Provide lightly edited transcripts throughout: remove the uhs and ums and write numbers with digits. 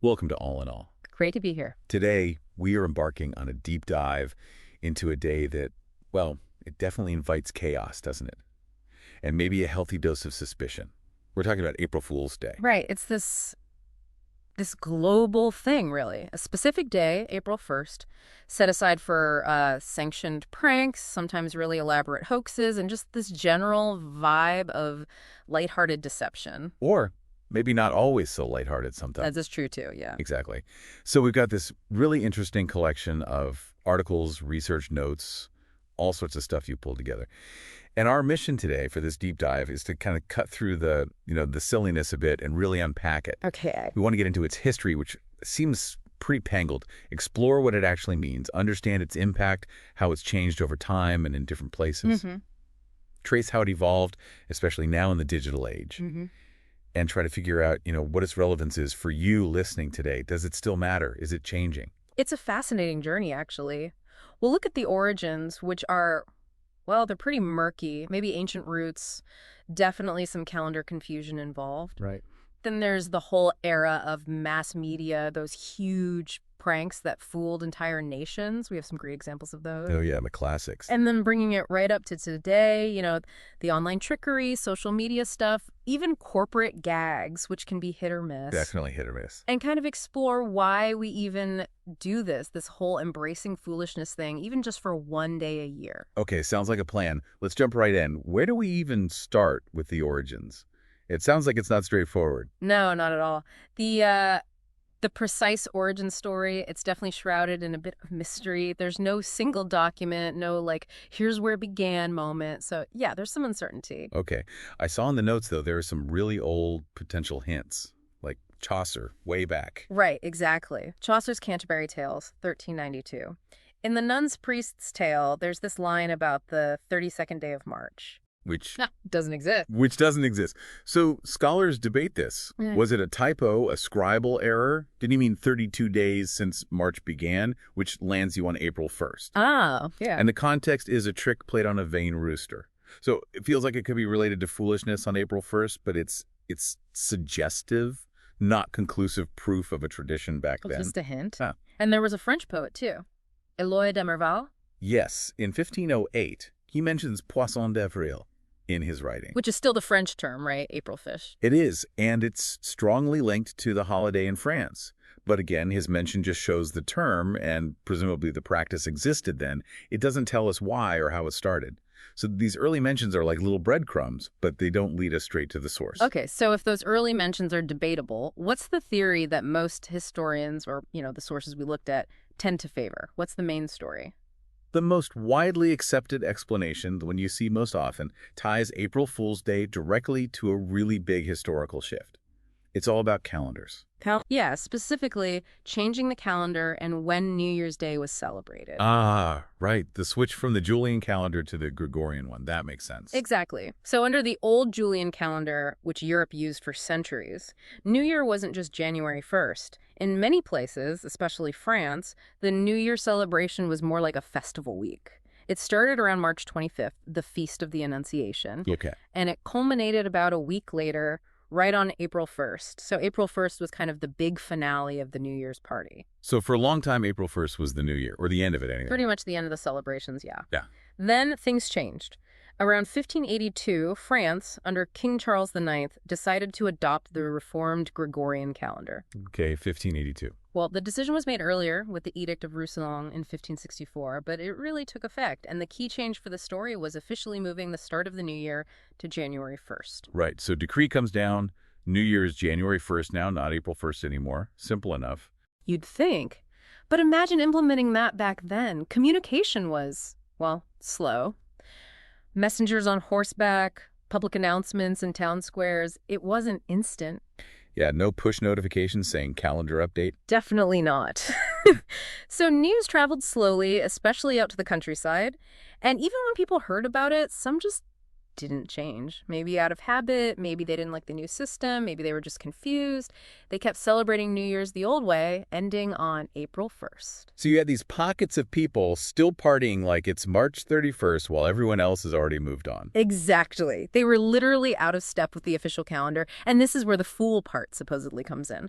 Welcome to All in All. Great to be here. Today, we are embarking on a deep dive into a day that, well, it definitely invites chaos, doesn't it? And maybe a healthy dose of suspicion. We're talking about April Fool's Day. Right. It's this global thing, really. A specific day, April 1st, set aside for sanctioned pranks, sometimes really elaborate hoaxes, and just this general vibe of lighthearted deception. Or maybe not always so lighthearted sometimes. That is true, too, yeah. Exactly. So we've got this really interesting collection of articles, research notes, all sorts of stuff you pulled together. And our mission today for this deep dive is to kind of cut through the silliness a bit and really unpack it. Okay. We want to get into its history, which seems pretty tangled, explore what it actually means, understand its impact, how it's changed over time and in different places, trace how it evolved, especially now in the digital age, and try to figure out, what its relevance is for you listening today. Does it still matter? Is it changing? It's a fascinating journey, actually. We'll look at the origins, which are, well, they're pretty murky, maybe ancient roots, definitely some calendar confusion involved. Right. Then there's the whole era of mass media, those huge pranks that fooled entire nations. We have some great examples of those. Oh, yeah, the classics. And then bringing it right up to today, the online trickery, social media stuff, even corporate gags, which can be hit or miss. Definitely hit or miss. And kind of explore why we even do this whole embracing foolishness thing, even just for one day a year. Okay, sounds like a plan. Let's jump right in. Where do we even start with the origins? It sounds like it's not straightforward. No, not at all. The precise origin story, it's definitely shrouded in a bit of mystery. There's no single document, no here's where it began moment. So yeah, there's some uncertainty. Okay. I saw in the notes, though, there are some really old potential hints, like Chaucer, way back. Right, exactly. Chaucer's Canterbury Tales, 1392. In the Nun's Priest's Tale, there's this line about the 32nd day of March. Which doesn't exist. Which doesn't exist. So scholars debate this. Yeah. Was it a typo, a scribal error? Did he mean 32 days since March began, which lands you on April 1st? Ah, yeah. And the context is a trick played on a vain rooster. So it feels like it could be related to foolishness on April 1st, but it's suggestive, not conclusive proof of a tradition back then. Just a hint. Huh. And there was a French poet, too. Éloi de Merval. Yes, in 1508, he mentions Poisson d'avril in his writing. Which is still the French term, right? April fish. It is, and it's strongly linked to the holiday in France. But again, his mention just shows the term, and presumably the practice existed then. It doesn't tell us why or how it started. So these early mentions are like little breadcrumbs, but they don't lead us straight to the source. Okay, so if those early mentions are debatable, what's the theory that most historians, or, the sources we looked at, tend to favor? What's the main story? The most widely accepted explanation, the one you see most often, ties April Fool's Day directly to a really big historical shift. It's all about calendars. Yeah, specifically changing the calendar and when New Year's Day was celebrated. Ah, right. The switch from the Julian calendar to the Gregorian one. That makes sense. Exactly. So under the old Julian calendar, which Europe used for centuries, New Year wasn't just January 1st. In many places, especially France, the New Year celebration was more like a festival week. It started around March 25th, the Feast of the Annunciation. Okay. And it culminated about a week later, right on April 1st. So April 1st was kind of the big finale of the New Year's party. So for a long time, April 1st was the New Year, or the end of it anyway. Pretty much the end of the celebrations, yeah. Yeah. Then things changed. Around 1582, France, under King Charles IX, decided to adopt the reformed Gregorian calendar. Okay, 1582. Well, the decision was made earlier with the Edict of Roussillon in 1564, but it really took effect. And the key change for the story was officially moving the start of the new year to January 1st. Right, so decree comes down. New Year is January 1st now, not April 1st anymore. Simple enough. You'd think. But imagine implementing that back then. Communication was, well, slow. Messengers on horseback, public announcements in town squares. It wasn't instant. Yeah, no push notifications saying calendar update. Definitely not. So news traveled slowly, especially out to the countryside. And even when people heard about it, some just didn't change. Maybe out of habit, maybe they didn't like the new system, maybe they were just confused. They kept celebrating New Year's the old way, ending on April 1st. So you had these pockets of people still partying like it's March 31st while everyone else has already moved on. Exactly. They were literally out of step with the official calendar, and this is where the fool part supposedly comes in.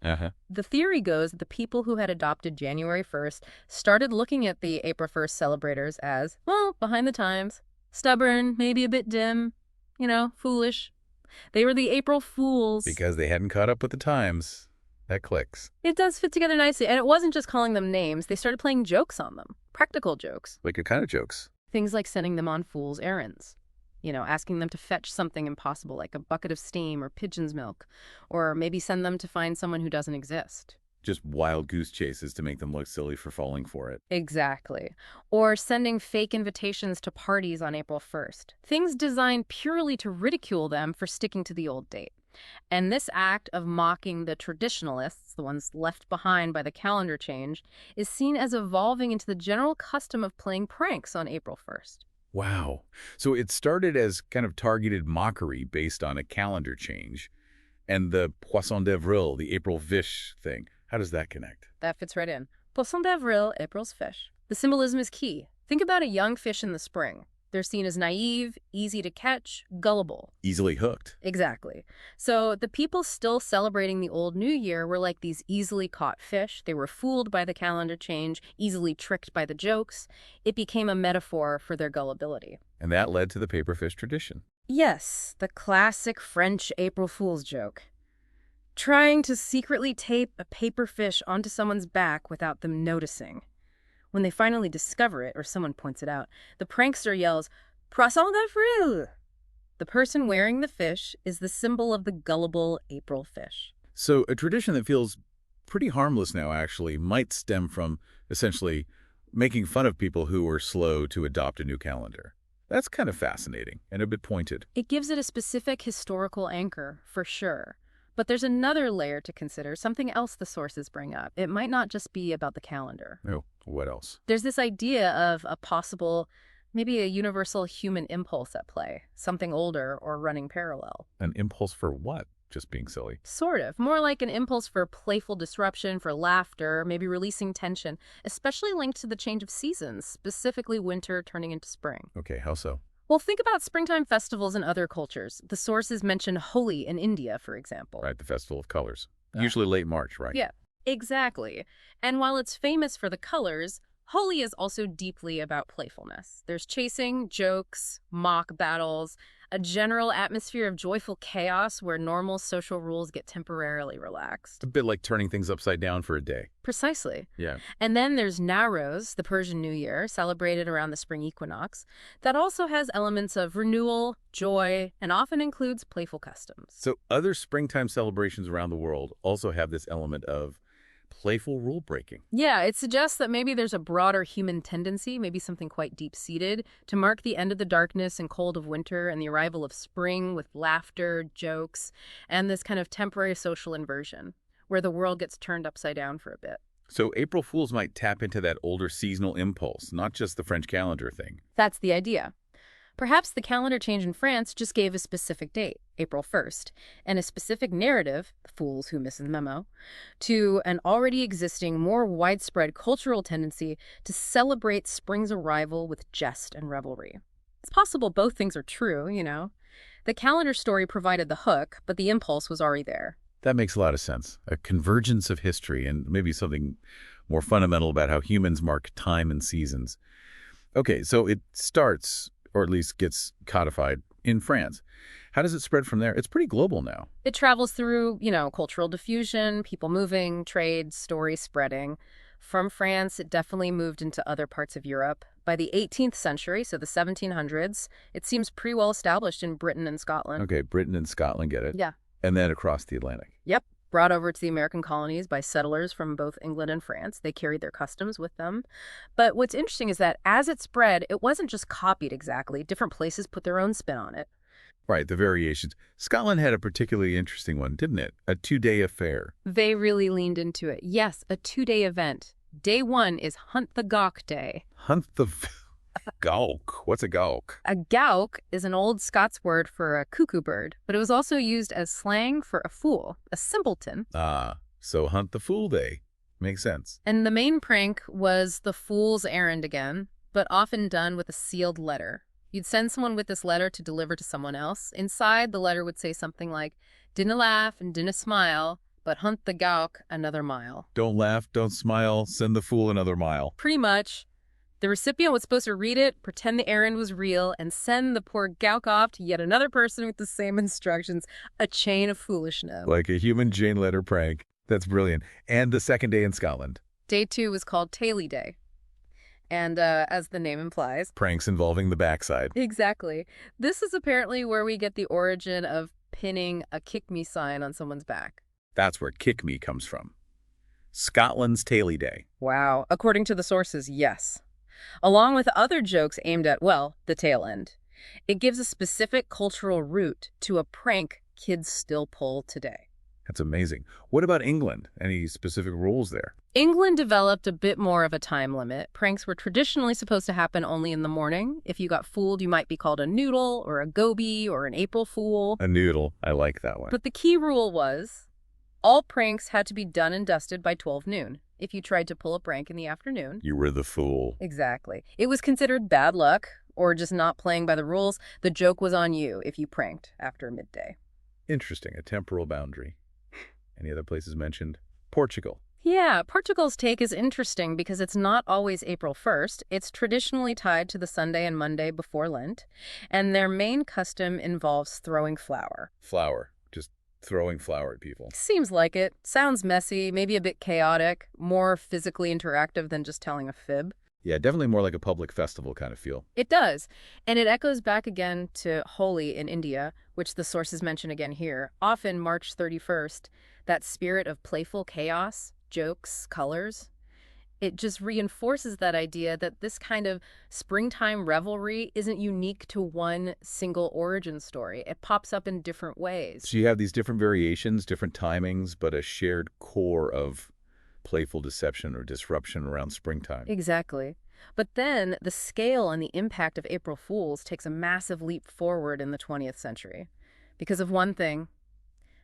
The theory goes that the people who had adopted January 1st started looking at the April 1st celebrators as, well, behind the times, stubborn, maybe a bit dim, foolish. They were the April Fools. Because they hadn't caught up with the times. That clicks. It does fit together nicely. And it wasn't just calling them names. They started playing jokes on them. Practical jokes. Like what kind of jokes? Things like sending them on fool's errands. Asking them to fetch something impossible like a bucket of steam or pigeon's milk. Or maybe send them to find someone who doesn't exist. Just wild goose chases to make them look silly for falling for it. Exactly. Or sending fake invitations to parties on April 1st. Things designed purely to ridicule them for sticking to the old date. And this act of mocking the traditionalists, the ones left behind by the calendar change, is seen as evolving into the general custom of playing pranks on April 1st. Wow. So it started as kind of targeted mockery based on a calendar change. And the Poisson d'Avril, the April fish thing, how does that connect? That fits right in. Poisson d'Avril, April's fish. The symbolism is key. Think about a young fish in the spring. They're seen as naive, easy to catch, gullible. Easily hooked. Exactly. So the people still celebrating the old New Year were like these easily caught fish. They were fooled by the calendar change, easily tricked by the jokes. It became a metaphor for their gullibility. And that led to the paperfish tradition. Yes, the classic French April Fool's joke. Trying to secretly tape a paperfish onto someone's back without them noticing. When they finally discover it, or someone points it out, the prankster yells, Poisson d'Avril! The person wearing the fish is the symbol of the gullible April fish. So a tradition that feels pretty harmless now, actually, might stem from, essentially, making fun of people who were slow to adopt a new calendar. That's kind of fascinating and a bit pointed. It gives it a specific historical anchor, for sure. But there's another layer to consider, something else the sources bring up. It might not just be about the calendar. Oh, what else? There's this idea of a possible, maybe a universal human impulse at play, something older or running parallel. An impulse for what? Just being silly. Sort of. More like an impulse for playful disruption, for laughter, maybe releasing tension, especially linked to the change of seasons, specifically winter turning into spring. Okay, how so? Well, think about springtime festivals in other cultures. The sources mention Holi in India, for example. Right, the Festival of Colors. Usually late March, right? Yeah, exactly. And while it's famous for the colors, Holi is also deeply about playfulness. There's chasing, jokes, mock battles, a general atmosphere of joyful chaos where normal social rules get temporarily relaxed. A bit like turning things upside down for a day. Precisely. Yeah. And then there's Nowruz, the Persian New Year, celebrated around the spring equinox, that also has elements of renewal, joy, and often includes playful customs. So other springtime celebrations around the world also have this element of playful rule breaking. Yeah, it suggests that maybe there's a broader human tendency, maybe something quite deep-seated, to mark the end of the darkness and cold of winter and the arrival of spring with laughter, jokes, and this kind of temporary social inversion, where the world gets turned upside down for a bit. So April Fools might tap into that older seasonal impulse, not just the French calendar thing. That's the idea. Perhaps the calendar change in France just gave a specific date, April 1st, and a specific narrative, the fools who miss the memo, to an already existing, more widespread cultural tendency to celebrate spring's arrival with jest and revelry. It's possible both things are true, The calendar story provided the hook, but the impulse was already there. That makes a lot of sense. A convergence of history and maybe something more fundamental about how humans mark time and seasons. Okay, so it starts, or at least gets codified, in France. How does it spread from there? It's pretty global now. It travels through, cultural diffusion, people moving, trade, stories spreading. From France, it definitely moved into other parts of Europe. By the 18th century, so the 1700s, it seems pretty well established in Britain and Scotland. Okay, Britain and Scotland get it. Yeah. And then across the Atlantic. Yep. Brought over to the American colonies by settlers from both England and France. They carried their customs with them. But what's interesting is that as it spread, it wasn't just copied exactly. Different places put their own spin on it. Right, the variations. Scotland had a particularly interesting one, didn't it? A 2-day affair. They really leaned into it. Yes, a 2-day event. Day 1 is Hunt the Gawk Day. Hunt the... Gawk. What's a gawk? A gowk is an old Scots word for a cuckoo bird, but it was also used as slang for a fool, a simpleton. Ah, so hunt the fool day. Makes sense. And the main prank was the fool's errand again, but often done with a sealed letter. You'd send someone with this letter to deliver to someone else. Inside, the letter would say something like, "Dinna laugh and dinna smile, but hunt the gowk another mile." Don't laugh, don't smile, send the fool another mile. Pretty much. The recipient was supposed to read it, pretend the errand was real, and send the poor gowk off to yet another person with the same instructions. A chain of foolishness. Like a human Jane letter prank. That's brilliant. And the second day in Scotland. Day 2 was called Taily Day. And as the name implies... Pranks involving the backside. Exactly. This is apparently where we get the origin of pinning a kick-me sign on someone's back. That's where kick me comes from. Scotland's Taily Day. Wow. According to the sources, yes. Along with other jokes aimed at, well, the tail end. It gives a specific cultural root to a prank kids still pull today. That's amazing. What about England? Any specific rules there? England developed a bit more of a time limit. Pranks were traditionally supposed to happen only in the morning. If you got fooled, you might be called a noodle or a goby or an April Fool. A noodle. I like that one. But the key rule was all pranks had to be done and dusted by 12 noon. If you tried to pull a prank in the afternoon... You were the fool. Exactly. It was considered bad luck or just not playing by the rules. The joke was on you if you pranked after midday. Interesting. A temporal boundary. Any other places mentioned? Portugal. Yeah, Portugal's take is interesting because it's not always April 1st. It's traditionally tied to the Sunday and Monday before Lent, and their main custom involves throwing flour. Flour. Just throwing flour at people. Seems like it. Sounds messy, maybe a bit chaotic, more physically interactive than just telling a fib. Yeah, definitely more like a public festival kind of feel. It does, and it echoes back again to Holi in India, which the sources mention again here. Often March 31st, that spirit of playful chaos, jokes, colors. It just reinforces that idea that this kind of springtime revelry isn't unique to one single origin story. It pops up in different ways. So you have these different variations, different timings, but a shared core of playful deception or disruption around springtime. Exactly. But then the scale and the impact of April Fools takes a massive leap forward in the 20th century. Because of one thing,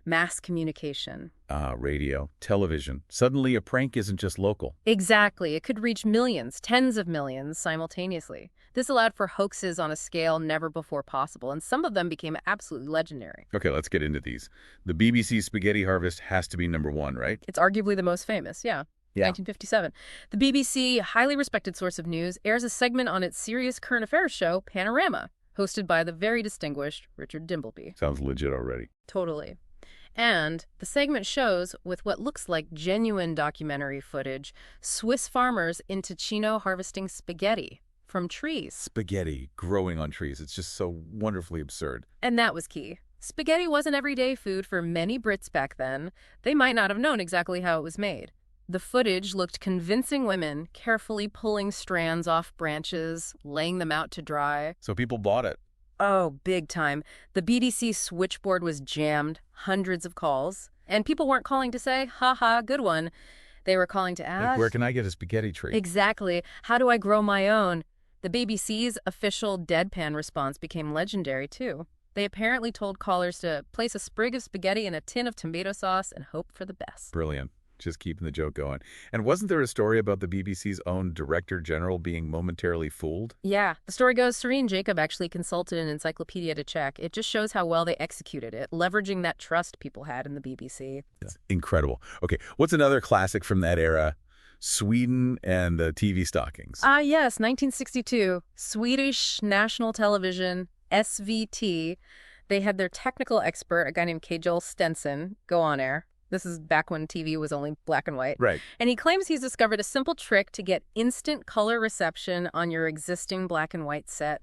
mass communication. Radio, television. Suddenly a prank isn't just local. Exactly. It could reach millions, tens of millions simultaneously. This allowed for hoaxes on a scale never before possible, and some of them became absolutely legendary. Okay, let's get into these. The BBC Spaghetti Harvest has to be number one, right? It's arguably the most famous, yeah. Yeah. 1957. The BBC, highly respected source of news, airs a segment on its serious current affairs show, Panorama, hosted by the very distinguished Richard Dimbleby. Sounds legit already. Totally. And the segment shows, with what looks like genuine documentary footage, Swiss farmers in Ticino harvesting spaghetti from trees. Spaghetti growing on trees. It's just so wonderfully absurd. And that was key. Spaghetti wasn't everyday food for many Brits back then. They might not have known exactly how it was made. The footage looked convincing women carefully pulling strands off branches, laying them out to dry. So people bought it. Oh, big time. The BDC switchboard was jammed, hundreds of calls. And people weren't calling to say, haha, good one. They were calling to ask, Like, where can I get a spaghetti tree? Exactly. How do I grow my own? The BBC's official deadpan response became legendary, too. They apparently told callers to place a sprig of spaghetti in a tin of tomato sauce and hope for the best. Brilliant. Just keeping the joke going. And wasn't there a story about the BBC's own Director General being momentarily fooled? Yeah. The story goes Serene Jacob actually consulted an encyclopedia to check. It just shows how well they executed it, leveraging that trust people had in the BBC. It's incredible. Okay, what's another classic from that era? Sweden and the TV stockings. Yes, 1962. Swedish National Television, SVT. They had their technical expert, a guy named Kjell Stenson, go on air. This is back when TV was only black and white. Right. And he claims he's discovered a simple trick to get instant color reception on your existing black and white set.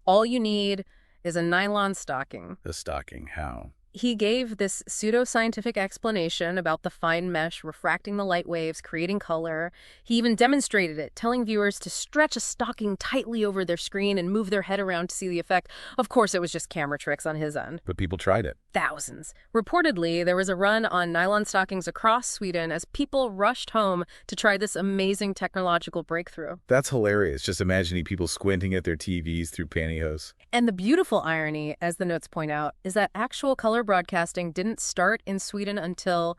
All you need is a nylon stocking. The stocking, how? He gave this pseudoscientific explanation about the fine mesh refracting the light waves, creating color. He even demonstrated it, telling viewers to stretch a stocking tightly over their screen and move their head around to see the effect. Of course, it was just camera tricks on his end. But people tried it. Thousands. Reportedly, there was a run on nylon stockings across Sweden as people rushed home to try this amazing technological breakthrough. That's hilarious, just imagining people squinting at their TVs through pantyhose. And the beautiful irony, as the notes point out, is that actual color broadcasting didn't start in Sweden until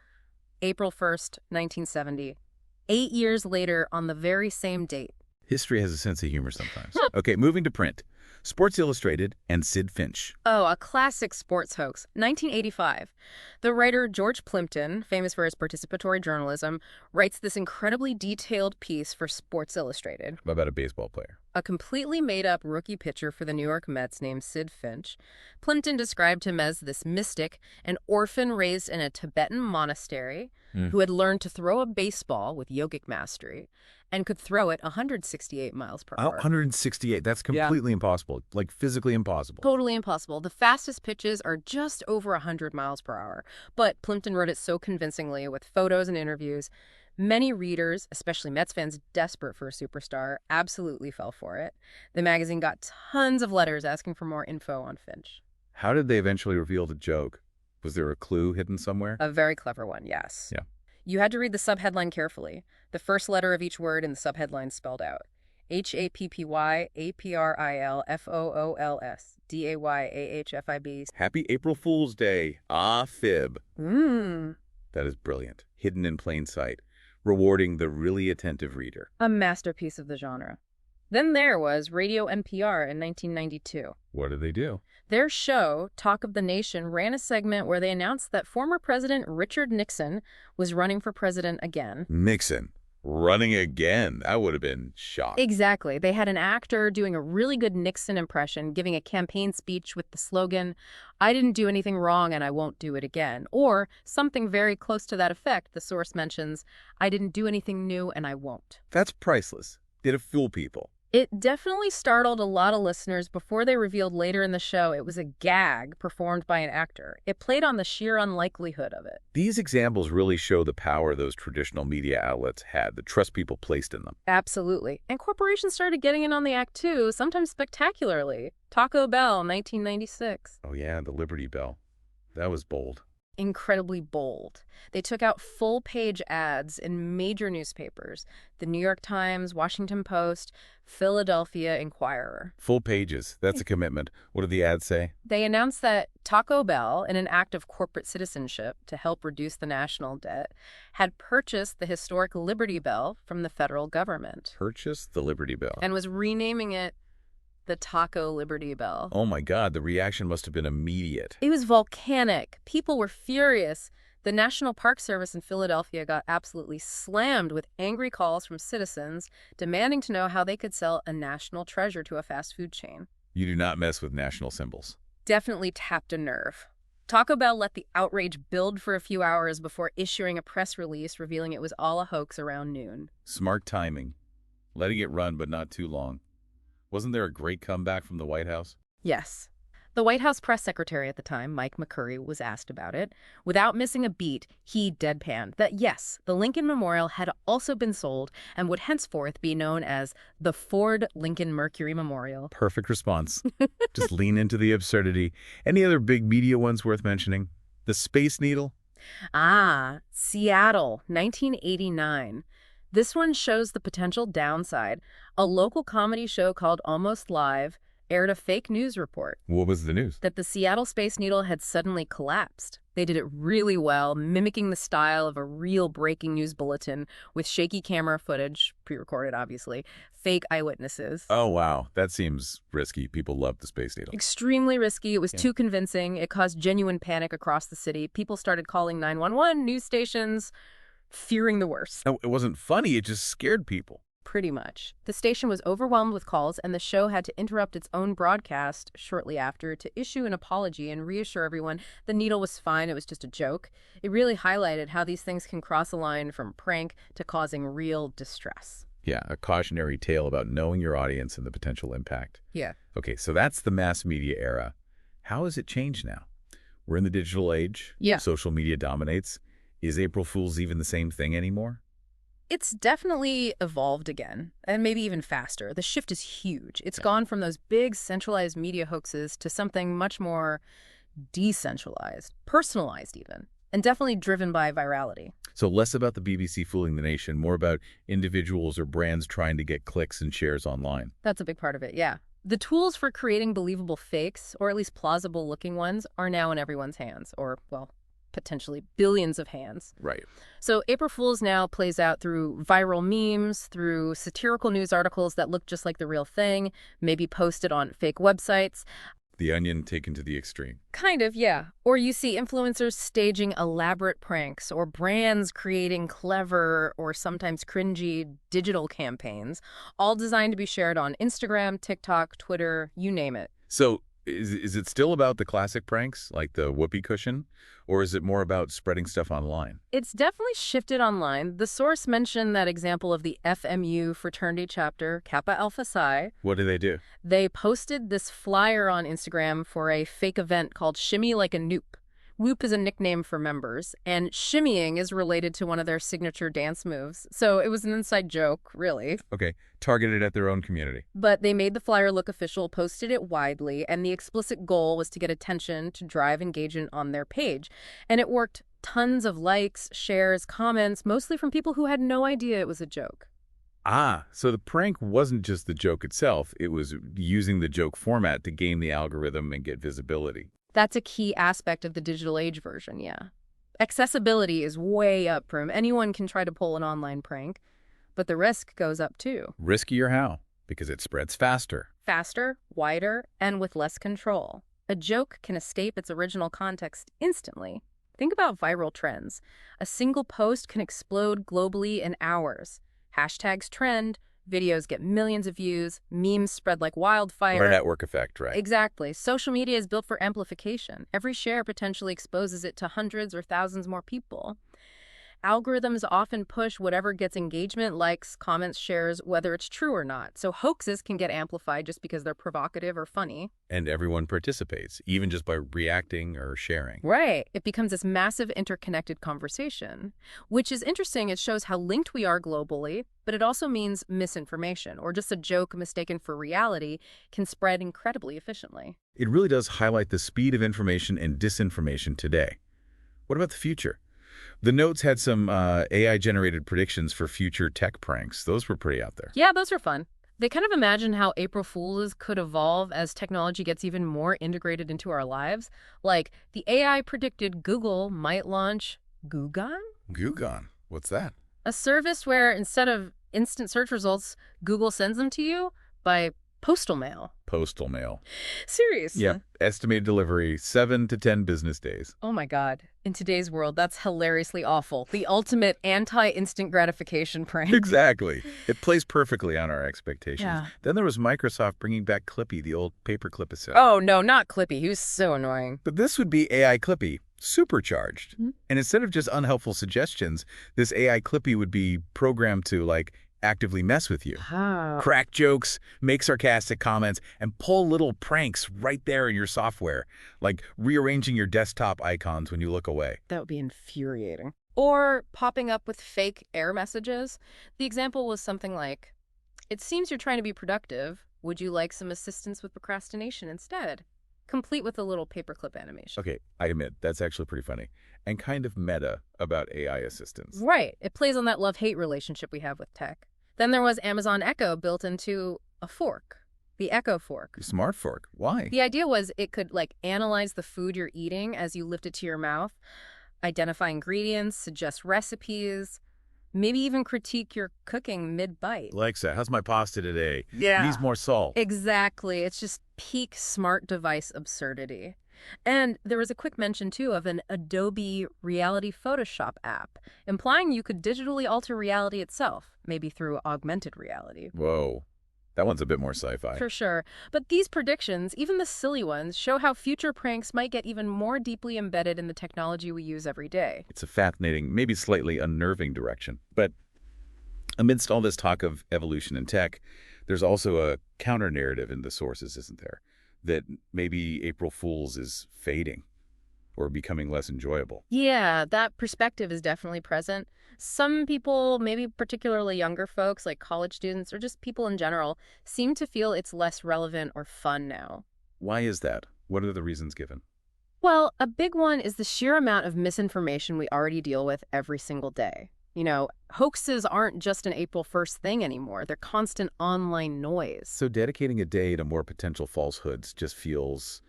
April 1st, 1970. 8 years later on the very same date. History has a sense of humor sometimes. Okay, moving to print. Sports Illustrated and Sid Finch. Oh, a classic sports hoax. 1985. The writer George Plimpton, famous for his participatory journalism, writes this incredibly detailed piece for Sports Illustrated. About a baseball player. A completely made-up rookie pitcher for the New York Mets named Sid Finch. Plimpton described him as this mystic, an orphan raised in a Tibetan monastery who had learned to throw a baseball with yogic mastery and could throw it 168 miles per hour. 168. That's completely impossible. Like physically impossible. Totally impossible. The fastest pitches are just over 100 miles per hour. But Plimpton wrote it so convincingly with photos and interviews. Many readers, especially Mets fans desperate for a superstar, absolutely fell for it. The magazine got tons of letters asking for more info on Finch. How did they eventually reveal the joke? Was there a clue hidden somewhere? A very clever one, yes. Yeah. You had to read the subheadline carefully. The first letter of each word in the subheadline spelled out. HAPPYAPRILFOOLS Happy April Fool's Day. Ah, fib. That is brilliant. Hidden in plain sight. Rewarding the really attentive reader. A masterpiece of the genre. Then there was Radio NPR in 1992. What did they do? Their show, Talk of the Nation, ran a segment where they announced that former President Richard Nixon was running for president again. Nixon. Running again. That would have been shocking. Exactly. They had an actor doing a really good Nixon impression, giving a campaign speech with the slogan, "I didn't do anything wrong and I won't do it again." Or something very close to that effect. The source mentions, "I didn't do anything new and I won't." That's priceless. Did it fool people? It definitely startled a lot of listeners before they revealed later in the show it was a gag performed by an actor. It played on the sheer unlikelihood of it. These examples really show the power those traditional media outlets had, the trust people placed in them. Absolutely. And corporations started getting in on the act too, sometimes spectacularly. Taco Bell, 1996. Oh yeah, the Liberty Bell. That was bold. Incredibly bold. They took out full-page ads in major newspapers. The New York Times, Washington Post, Philadelphia Inquirer. Full pages. That's a commitment. What did the ads say? They announced that Taco Bell, in an act of corporate citizenship to help reduce the national debt, had purchased the historic Liberty Bell from the federal government. Purchased the Liberty Bell. And was renaming it the Taco Liberty Bell. Oh my God, the reaction must have been immediate. It was volcanic. People were furious. The National Park Service in Philadelphia got absolutely slammed with angry calls from citizens demanding to know how they could sell a national treasure to a fast food chain. You do not mess with national symbols. Definitely tapped a nerve. Taco Bell let the outrage build for a few hours before issuing a press release revealing it was all a hoax around noon. Smart timing. Letting it run, but not too long. Wasn't there a great comeback from the White House? Yes. The White House press secretary at the time, Mike McCurry, was asked about it. Without missing a beat, he deadpanned that, yes, the Lincoln Memorial had also been sold and would henceforth be known as the Ford Lincoln Mercury Memorial. Perfect response. Just lean into the absurdity. Any other big media ones worth mentioning? The Space Needle? Seattle, 1989. This one shows the potential downside. A local comedy show called Almost Live aired a fake news report. What was the news? That the Seattle Space Needle had suddenly collapsed. They did it really well, mimicking the style of a real breaking news bulletin with shaky camera footage, pre-recorded obviously, fake eyewitnesses. Oh, wow. That seems risky. People love the Space Needle. Extremely risky. It was too convincing. It caused genuine panic across the city. People started calling 911, news stations, fearing the worst. No, it wasn't funny. It just scared people. Pretty much. The station was overwhelmed with calls, and the show had to interrupt its own broadcast shortly after to issue an apology and reassure everyone the needle was fine, it was just a joke. It really highlighted how these things can cross a line from prank to causing real distress. Yeah, a cautionary tale about knowing your audience and the potential impact. Yeah. Okay, so that's the mass media era. How has it changed now? We're in the digital age. Yeah. Social media dominates. Is April Fool's even the same thing anymore? It's definitely evolved again, and maybe even faster. The shift is huge. It's gone from those big centralized media hoaxes to something much more decentralized, personalized even, and definitely driven by virality. So less about the BBC fooling the nation, more about individuals or brands trying to get clicks and shares online. That's a big part of it, yeah. The tools for creating believable fakes, or at least plausible-looking ones, are now in everyone's hands, or, well, potentially billions of hands. Right. So April Fool's now plays out through viral memes, through satirical news articles that look just like the real thing, maybe posted on fake websites. The Onion taken to the extreme. Kind of, yeah. Or you see influencers staging elaborate pranks, or brands creating clever or sometimes cringy digital campaigns, all designed to be shared on Instagram, TikTok, Twitter, you name it. So is it still about the classic pranks, like the whoopee cushion, or is it more about spreading stuff online? It's definitely shifted online. The source mentioned that example of the FMU fraternity chapter, Kappa Alpha Psi. What do they do? They posted this flyer on Instagram for a fake event called Shimmy Like a Noop. Whoop is a nickname for members, and shimmying is related to one of their signature dance moves. So it was an inside joke, really. Okay, targeted at their own community. But they made the flyer look official, posted it widely, and the explicit goal was to get attention to drive engagement on their page. And it worked. Tons of likes, shares, comments, mostly from people who had no idea it was a joke. Ah, so the prank wasn't just the joke itself. It was using the joke format to game the algorithm and get visibility. That's a key aspect of the digital age version, yeah. Accessibility is way up from anyone can try to pull an online prank, but the risk goes up too. Riskier how? Because it spreads faster. Faster, wider, and with less control. A joke can escape its original context instantly. Think about viral trends. A single post can explode globally in hours. Hashtags trend, videos get millions of views, memes spread like wildfire. Or a network effect, right? Exactly. Social media is built for amplification. Every share potentially exposes it to hundreds or thousands more people. Algorithms often push whatever gets engagement, likes, comments, shares, whether it's true or not. So hoaxes can get amplified just because they're provocative or funny. And everyone participates, even just by reacting or sharing. Right. It becomes this massive interconnected conversation, which is interesting. It shows how linked we are globally, but it also means misinformation or just a joke mistaken for reality can spread incredibly efficiently. It really does highlight the speed of information and disinformation today. What about the future? The notes had some AI-generated predictions for future tech pranks. Those were pretty out there. Yeah, those are fun. They kind of imagine how April Fools could evolve as technology gets even more integrated into our lives. Like, the AI predicted Google might launch Gugan? Gugan? What's that? A service where instead of instant search results, Google sends them to you by postal mail. Postal mail. Seriously? Yep. Estimated delivery, 7 to 10 business days. Oh my God. In today's world, that's hilariously awful. The ultimate anti-instant gratification prank. Exactly. It plays perfectly on our expectations. Yeah. Then there was Microsoft bringing back Clippy, the old paperclip assistant. Oh, no, not Clippy. He was so annoying. But this would be AI Clippy, supercharged. Mm-hmm. And instead of just unhelpful suggestions, this AI Clippy would be programmed to, like, actively mess with you. Oh. Crack jokes, make sarcastic comments, and pull little pranks right there in your software, like rearranging your desktop icons when you look away. That would be infuriating. Or popping up with fake error messages. The example was something like, "It seems you're trying to be productive. Would you like some assistance with procrastination instead?" Complete with a little paperclip animation. Okay, I admit, that's actually pretty funny. And kind of meta about AI assistants. Right. It plays on that love-hate relationship we have with tech. Then there was Amazon Echo built into a fork, the Echo Fork. Smart fork. Why? The idea was it could, like, analyze the food you're eating as you lift it to your mouth, identify ingredients, suggest recipes, maybe even critique your cooking mid-bite. Alexa, how's my pasta today? Yeah. Needs more salt. Exactly. It's just peak smart device absurdity. And there was a quick mention, too, of an Adobe Reality Photoshop app, implying you could digitally alter reality itself, maybe through augmented reality. Whoa. That one's a bit more sci-fi. For sure. But these predictions, even the silly ones, show how future pranks might get even more deeply embedded in the technology we use every day. It's a fascinating, maybe slightly unnerving direction. But amidst all this talk of evolution in tech, there's also a counter-narrative in the sources, isn't there? That maybe April Fool's is fading. or becoming less enjoyable. Yeah, that perspective is definitely present. Some people, maybe particularly younger folks like college students or just people in general, seem to feel it's less relevant or fun now. Why is that? What are the reasons given? Well, a big one is the sheer amount of misinformation we already deal with every single day. Hoaxes aren't just an April 1st thing anymore. They're constant online noise. So dedicating a day to more potential falsehoods just feels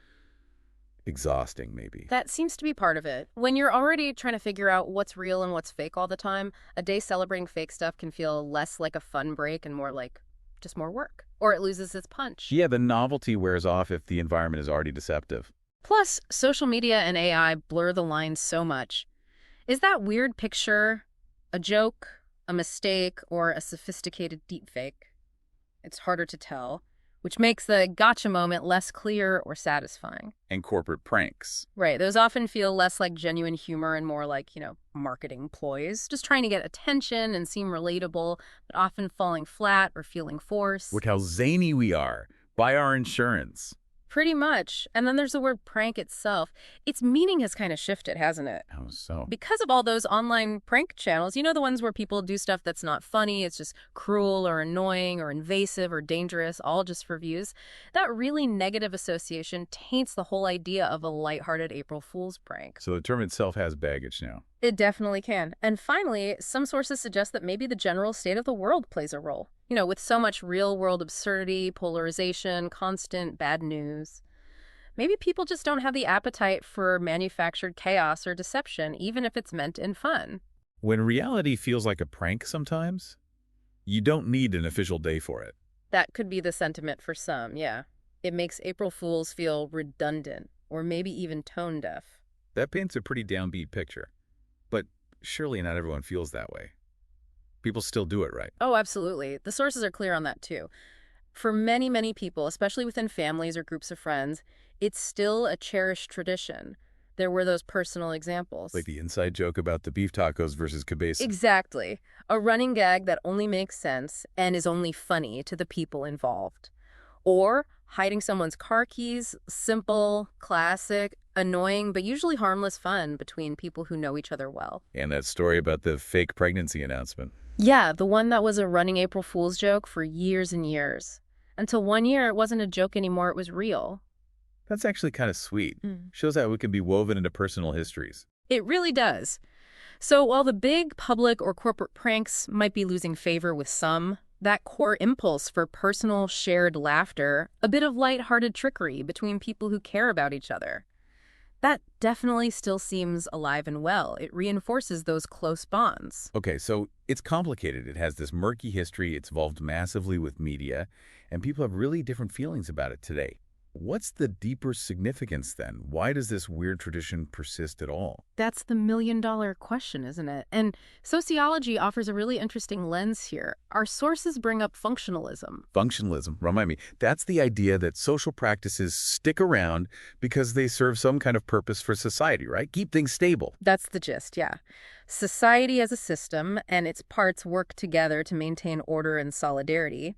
exhausting, maybe. That seems to be part of it. When you're already trying to figure out what's real and what's fake all the time, a day celebrating fake stuff can feel less like a fun break and more like just more work. Or it loses its punch. Yeah, the novelty wears off if the environment is already deceptive. Plus, social media and AI blur the lines so much. Is that weird picture a joke, a mistake, or a sophisticated deepfake? It's harder to tell, which makes the gotcha moment less clear or satisfying. And corporate pranks. Right, those often feel less like genuine humor and more like, marketing ploys, just trying to get attention and seem relatable, but often falling flat or feeling forced. Look how zany we are. Buy our insurance. Pretty much. And then there's the word prank itself. Its meaning has kind of shifted, hasn't it? How so? Because of all those online prank channels, the ones where people do stuff that's not funny, it's just cruel or annoying or invasive or dangerous, all just for views. That really negative association taints the whole idea of a lighthearted April Fool's prank. So the term itself has baggage now. It definitely can. And finally, some sources suggest that maybe the general state of the world plays a role. With so much real-world absurdity, polarization, constant bad news. Maybe people just don't have the appetite for manufactured chaos or deception, even if it's meant in fun. When reality feels like a prank sometimes, you don't need an official day for it. That could be the sentiment for some, yeah. It makes April Fools feel redundant, or maybe even tone-deaf. That paints a pretty downbeat picture. But surely not everyone feels that way. People still do it, right? Oh, absolutely. The sources are clear on that, too. For many, many people, especially within families or groups of friends, it's still a cherished tradition. There were those personal examples. Like the inside joke about the beef tacos versus cabeza. Exactly. A running gag that only makes sense and is only funny to the people involved. Or hiding someone's car keys, simple, classic, annoying, but usually harmless fun between people who know each other well. And that story about the fake pregnancy announcement. Yeah, the one that was a running April Fool's joke for years and years. Until one year, it wasn't a joke anymore, it was real. That's actually kind of sweet. Shows how it can be woven into personal histories. It really does. So while the big public or corporate pranks might be losing favor with some, that core impulse for personal shared laughter, a bit of lighthearted trickery between people who care about each other, that definitely still seems alive and well. It reinforces those close bonds. Okay, so it's complicated. It has this murky history. It's evolved massively with media, and people have really different feelings about it today. What's the deeper significance then? Why does this weird tradition persist at all? That's the million-dollar question, isn't it? And sociology offers a really interesting lens here. Our sources bring up functionalism. Functionalism, remind me, that's the idea that social practices stick around because they serve some kind of purpose for society, right? Keep things stable. That's the gist, yeah. Society as a system and its parts work together to maintain order and solidarity.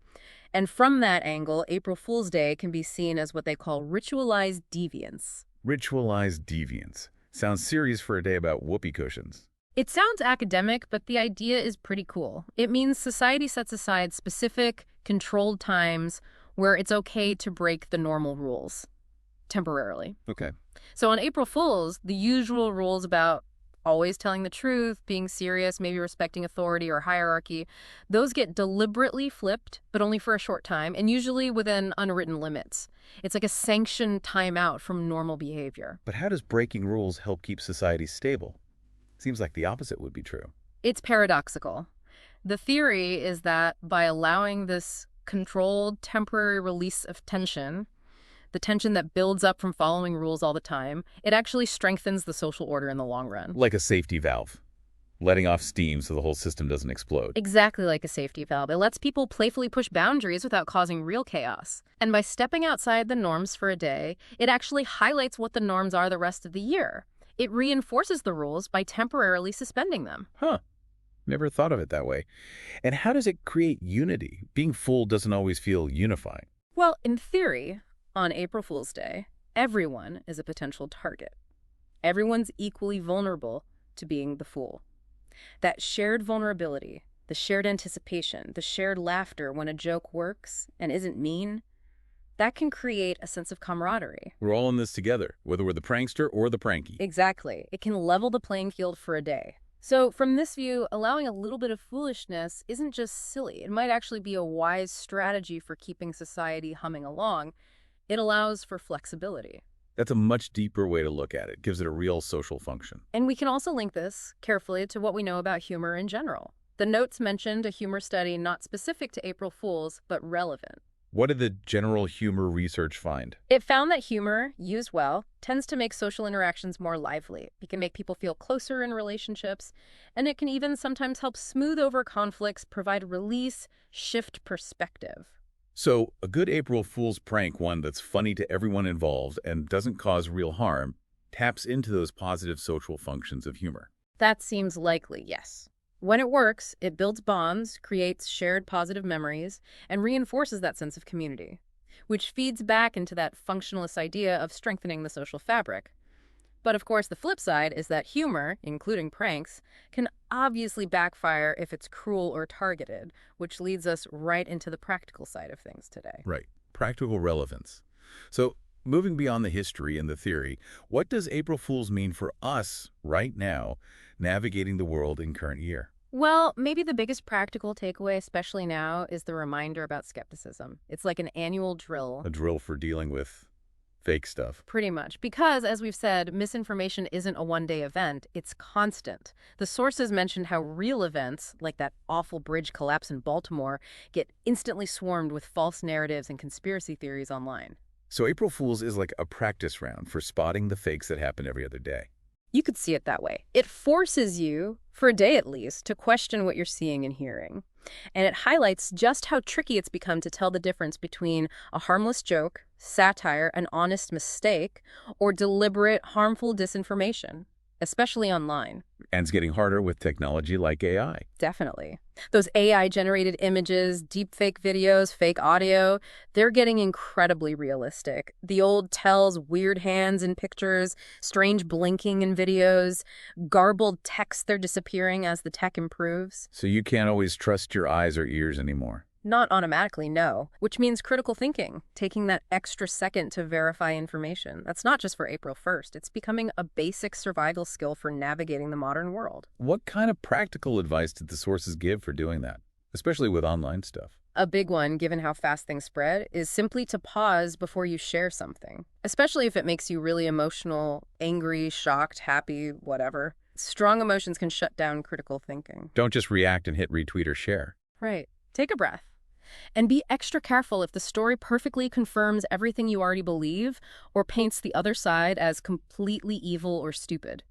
And from that angle, April Fool's Day can be seen as what they call ritualized deviance. Ritualized deviance. Sounds serious for a day about whoopee cushions. It sounds academic, but the idea is pretty cool. It means society sets aside specific, controlled times where it's okay to break the normal rules, temporarily. Okay. So on April Fool's, the usual rules about always telling the truth, being serious, maybe respecting authority or hierarchy, those get deliberately flipped, but only for a short time, and usually within unwritten limits. It's like a sanctioned timeout from normal behavior. But how does breaking rules help keep society stable? Seems like the opposite would be true. It's paradoxical. The theory is that by allowing this controlled, temporary release of tension, the tension that builds up from following rules all the time, it actually strengthens the social order in the long run. Like a safety valve, letting off steam so the whole system doesn't explode. Exactly like a safety valve. It lets people playfully push boundaries without causing real chaos. And by stepping outside the norms for a day, it actually highlights what the norms are the rest of the year. It reinforces the rules by temporarily suspending them. Huh. Never thought of it that way. And how does it create unity? Being full doesn't always feel unifying. Well, in theory, on April Fool's Day, everyone is a potential target. Everyone's equally vulnerable to being the fool. That shared vulnerability, the shared anticipation, the shared laughter when a joke works and isn't mean, that can create a sense of camaraderie. We're all in this together, whether we're the prankster or the pranky. Exactly. It can level the playing field for a day. So from this view, allowing a little bit of foolishness isn't just silly. It might actually be a wise strategy for keeping society humming along. It allows for flexibility. That's a much deeper way to look at it. Gives it a real social function. And we can also link this carefully to what we know about humor in general. The notes mentioned a humor study not specific to April Fools, but relevant. What did the general humor research find? It found that humor, used well, tends to make social interactions more lively. It can make people feel closer in relationships, and it can even sometimes help smooth over conflicts, provide release, shift perspective. So, a good April Fool's prank, one that's funny to everyone involved and doesn't cause real harm, taps into those positive social functions of humor. That seems likely, yes. When it works, it builds bonds, creates shared positive memories, and reinforces that sense of community, which feeds back into that functionalist idea of strengthening the social fabric. But of course, the flip side is that humor, including pranks, can obviously backfire if it's cruel or targeted, which leads us right into the practical side of things today. Right. Practical relevance. So, moving beyond the history and the theory, what does April Fool's mean for us right now, navigating the world in current year? Well, maybe the biggest practical takeaway, especially now, is the reminder about skepticism. It's like an annual drill. A drill for dealing with fake stuff. Pretty much. Because, as we've said, misinformation isn't a one-day event. It's constant. The sources mentioned how real events, like that awful bridge collapse in Baltimore, get instantly swarmed with false narratives and conspiracy theories online. So April Fool's is like a practice round for spotting the fakes that happen every other day. You could see it that way. It forces you, for a day at least, to question what you're seeing and hearing. And it highlights just how tricky it's become to tell the difference between a harmless joke, satire, an honest mistake, or deliberate, harmful disinformation, especially online. And it's getting harder with technology like AI. Definitely. Those AI-generated images, deepfake videos, fake audio, they're getting incredibly realistic. The old tells, weird hands in pictures, strange blinking in videos, garbled text they're disappearing as the tech improves. So you can't always trust your eyes or ears anymore. Not automatically, no. Which means critical thinking, taking that extra second to verify information. That's not just for April 1st. It's becoming a basic survival skill for navigating the modern world. What kind of practical advice did the sources give for doing that, especially with online stuff? A big one, given how fast things spread, is simply to pause before you share something, especially if it makes you really emotional, angry, shocked, happy, whatever. Strong emotions can shut down critical thinking. Don't just react and hit retweet or share. Right. Take a breath. And be extra careful if the story perfectly confirms everything you already believe or paints the other side as completely evil or stupid.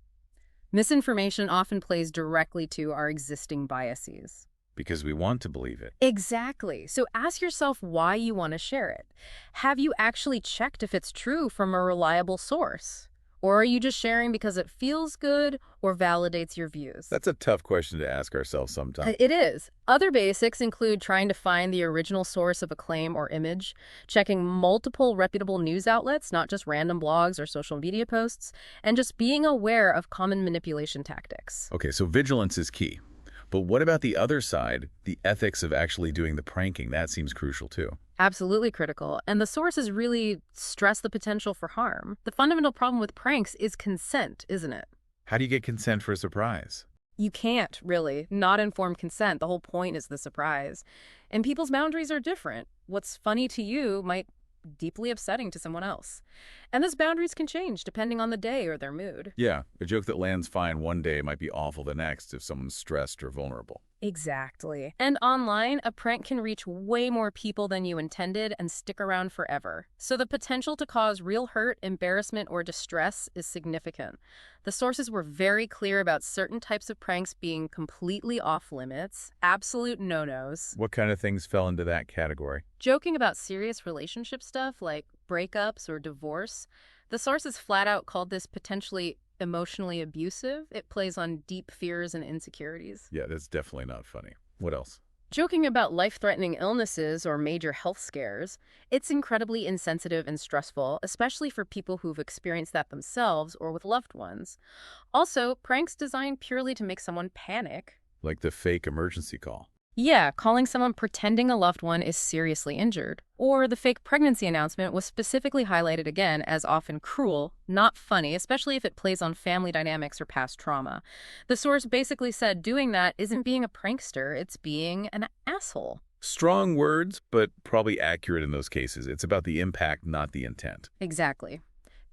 Misinformation often plays directly to our existing biases. Because we want to believe it. Exactly. So ask yourself why you want to share it. Have you actually checked if it's true from a reliable source? Or are you just sharing because it feels good or validates your views? That's a tough question to ask ourselves sometimes. It is. Other basics include trying to find the original source of a claim or image, checking multiple reputable news outlets, not just random blogs or social media posts, and just being aware of common manipulation tactics. Okay, so vigilance is key. But what about the other side, the ethics of actually doing the pranking? That seems crucial too. Absolutely critical. And the sources really stress the potential for harm. The fundamental problem with pranks is consent, isn't it? How do you get consent for a surprise? You can't, really. Not informed consent. The whole point is the surprise. And people's boundaries are different. What's funny to you might deeply upsetting to someone else. And those boundaries can change depending on the day or their mood. Yeah, a joke that lands fine one day might be awful the next if someone's stressed or vulnerable. Exactly. And online, a prank can reach way more people than you intended and stick around forever. So the potential to cause real hurt, embarrassment, or distress is significant. The sources were very clear about certain types of pranks being completely off limits, absolute no-nos. What kind of things fell into that category? Joking about serious relationship stuff like breakups or divorce, the sources flat out called this potentially emotionally abusive. It plays on deep fears and insecurities. Yeah, that's definitely not funny. What else? Joking about life-threatening illnesses or major health scares, it's incredibly insensitive and stressful, especially for people who've experienced that themselves or with loved ones. Also, pranks designed purely to make someone panic. Like the fake emergency call. Yeah, calling someone pretending a loved one is seriously injured. Or the fake pregnancy announcement was specifically highlighted again as often cruel, not funny, especially if it plays on family dynamics or past trauma. The source basically said doing that isn't being a prankster, it's being an asshole. Strong words, but probably accurate in those cases. It's about the impact, not the intent. Exactly.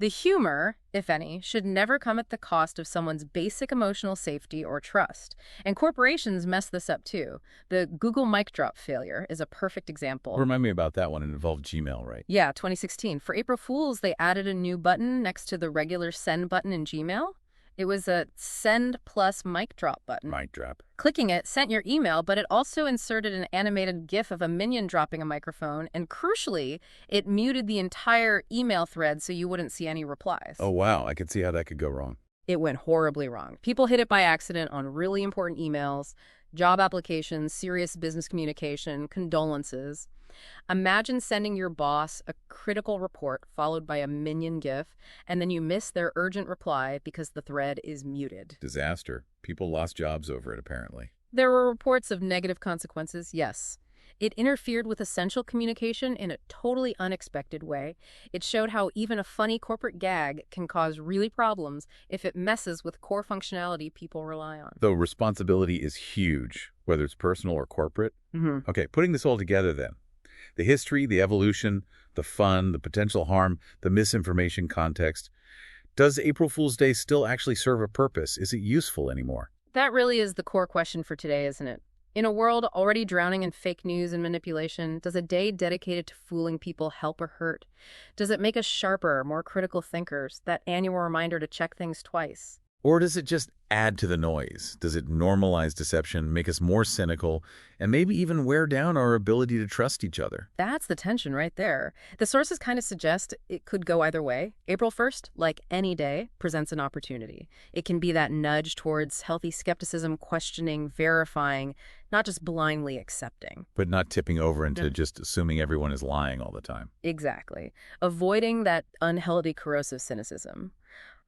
The humor, if any, should never come at the cost of someone's basic emotional safety or trust. And corporations mess this up too. The Google mic drop failure is a perfect example. Remind me about that one. It involved Gmail, right? Yeah, 2016. For April Fools, they added a new button next to the regular send button in Gmail. It was a send plus mic drop button. Mic drop. Clicking it sent your email, but it also inserted an animated GIF of a minion dropping a microphone, and crucially, it muted the entire email thread so you wouldn't see any replies. Oh, wow. I could see how that could go wrong. It went horribly wrong. People hit it by accident on really important emails, job applications, serious business communication, condolences. Imagine sending your boss a critical report followed by a minion GIF, and then you miss their urgent reply because the thread is muted. Disaster. People lost jobs over it, apparently. There were reports of negative consequences, yes. It interfered with essential communication in a totally unexpected way. It showed how even a funny corporate gag can cause really problems if it messes with core functionality people rely on. Though responsibility is huge, whether it's personal or corporate. Okay, putting this all together then. The history, the evolution, the fun, the potential harm, the misinformation context. Does April Fool's Day still actually serve a purpose? Is it useful anymore? That really is the core question for today, isn't it? In a world already drowning in fake news and manipulation, does a day dedicated to fooling people help or hurt? Does it make us sharper, more critical thinkers, that annual reminder to check things twice? Or does it just add to the noise? Does it normalize deception, make us more cynical, and maybe even wear down our ability to trust each other? That's the tension right there. The sources kind of suggest it could go either way. April 1st, like any day, presents an opportunity. It can be that nudge towards healthy skepticism, questioning, verifying, not just blindly accepting. But not tipping over into just assuming everyone is lying all the time. Exactly. Avoiding that unhealthy, corrosive cynicism.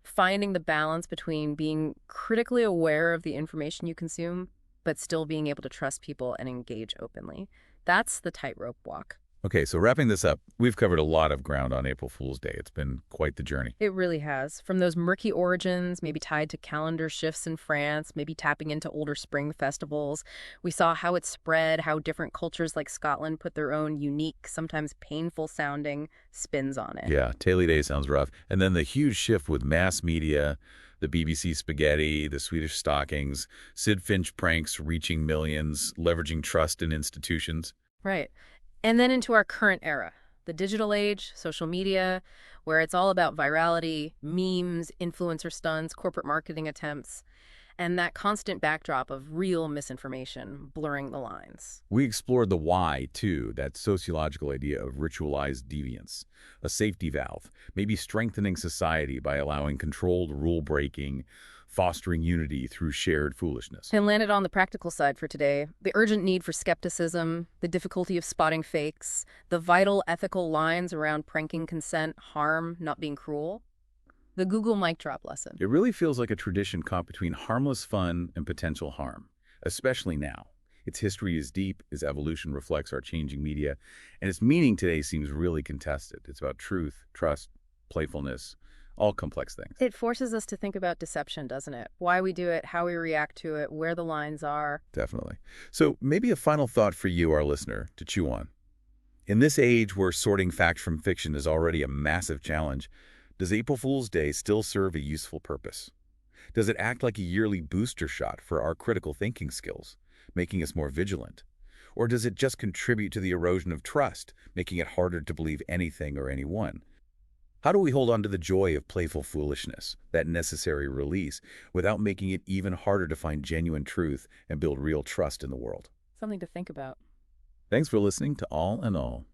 Finding the balance between being critically aware of the information you consume, but still being able to trust people and engage openly. That's the tightrope walk. Okay, so wrapping this up, we've covered a lot of ground on April Fool's Day. It's been quite the journey. It really has. From those murky origins, maybe tied to calendar shifts in France, maybe tapping into older spring festivals. We saw how it spread, how different cultures like Scotland put their own unique, sometimes painful-sounding spins on it. Yeah, Taily Day sounds rough. And then the huge shift with mass media, the BBC spaghetti, the Swedish stockings, Sid Finch pranks reaching millions, leveraging trust in institutions. Right. And then into our current era, the digital age, social media, where it's all about virality, memes, influencer stunts, corporate marketing attempts, and that constant backdrop of real misinformation blurring the lines. We explored the why, too, that sociological idea of ritualized deviance, a safety valve, maybe strengthening society by allowing controlled rule-breaking, fostering unity through shared foolishness. And landed on the practical side for today, the urgent need for skepticism, the difficulty of spotting fakes, the vital ethical lines around pranking consent, harm, not being cruel. The Google mic drop lesson. It really feels like a tradition caught between harmless fun and potential harm, especially now. Its history is deep, its evolution reflects our changing media, and its meaning today seems really contested. It's about truth, trust, playfulness, all complex things. It forces us to think about deception, doesn't it? Why we do it, how we react to it, where the lines are. Definitely. So maybe a final thought for you, our listener, to chew on. In this age where sorting fact from fiction is already a massive challenge, does April Fool's Day still serve a useful purpose? Does it act like a yearly booster shot for our critical thinking skills, making us more vigilant? Or does it just contribute to the erosion of trust, making it harder to believe anything or anyone? How do we hold on to the joy of playful foolishness, that necessary release, without making it even harder to find genuine truth and build real trust in the world? Something to think about. Thanks for listening to All in All.